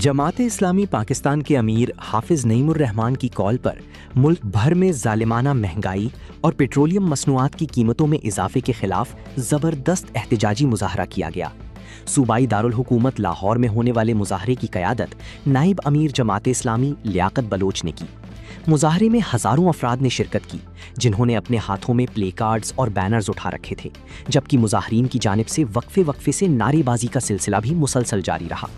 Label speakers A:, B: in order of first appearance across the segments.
A: जमात इस्लामी पाकिस्तान के अमीर हाफिज नईम उर रहमान की कॉल पर मुल्क भर में जालिमाना महंगाई और पेट्रोलियम मसनूआत की कीमतों में इजाफे के खिलाफ ज़बरदस्त एहतजाजी मुजाहरा किया गया। सूबाई दारुल हुकूमत लाहौर में होने वाले मुजाहरे की क़यादत नाइब अमीर जमात इस्लामी लियाकत बलोच ने की। मुजाहरे में हज़ारों अफराद ने शिरकत की, जिन्होंने अपने हाथों में प्ले कार्ड्स और बैनर्स उठा रखे थे, जबकि मुजाहरीन की जानिब से वक्फे से नारेबाजी का सिलसिला भी मुसलसल जारी रहा।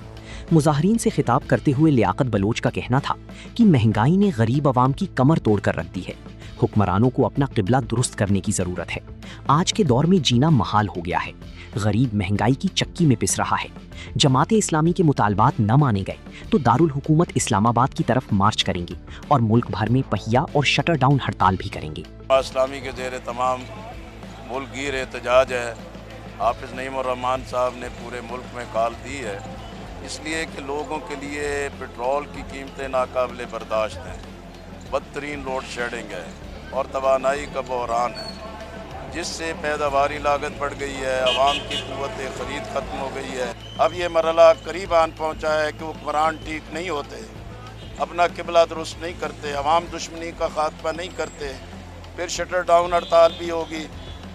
A: मुजाहरीन से खिताब करते हुए लियाकत बलोच का कहना था कि महंगाई ने गरीब आवाम की कमर तोड़ कर रख दी है। हुक्मरानों को अपना क़िबला दुरुस्त करने की ज़रूरत है। आज के दौर में जीना महाल हो गया है। गरीब महंगाई की चक्की में पिस रहा है। जमाते इस्लामी के मुतालबात न माने गए तो दारुल हुकूमत इस्लामाबाद की तरफ मार्च करेंगे और मुल्क भर में पहिया और शटर डाउन हड़ताल भी करेंगे।
B: इस्लामी के ज़ेरे तमाम मुल्क गिर एहतजाज है। हाफिज नईम उर रहमान साहब ने पूरे मुल्क में कॉल दी है, इसलिए कि लोगों के लिए पेट्रोल की कीमतें नाकाबिले बर्दाश्त हैं, बदतरीन लोड शेडिंग है और तवानाई का बहरान है, जिससे पैदावारी लागत बढ़ गई है, आवाम की क़ुव्वत ख़रीद ख़त्म हो गई है। अब ये मरहला करीब आन पहुँचा है कि हुक्मरान ठीक नहीं होते, अपना क़िबला दुरुस्त नहीं करते, आवाम दुश्मनी का खात्मा नहीं करते, फिर शटर डाउन हड़ताल भी होगी,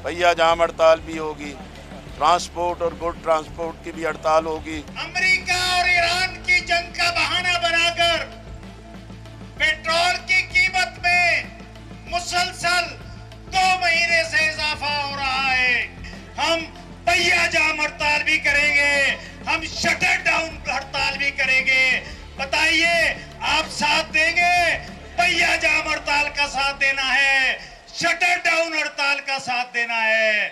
B: पहिया जाम हड़ताल भी होगी, ट्रांसपोर्ट और गुड ट्रांसपोर्ट की भी हड़ताल होगी।
C: अमेरिका और ईरान की जंग का बहाना बनाकर पेट्रोल की कीमत में मुसलसल 2 महीने से इजाफा हो रहा है। हम पहिया जाम हड़ताल भी करेंगे, हम शटर डाउन हड़ताल भी करेंगे। बताइए, आप साथ देंगे? पहिया जाम हड़ताल का साथ देना है, शटर डाउन हड़ताल का साथ देना है।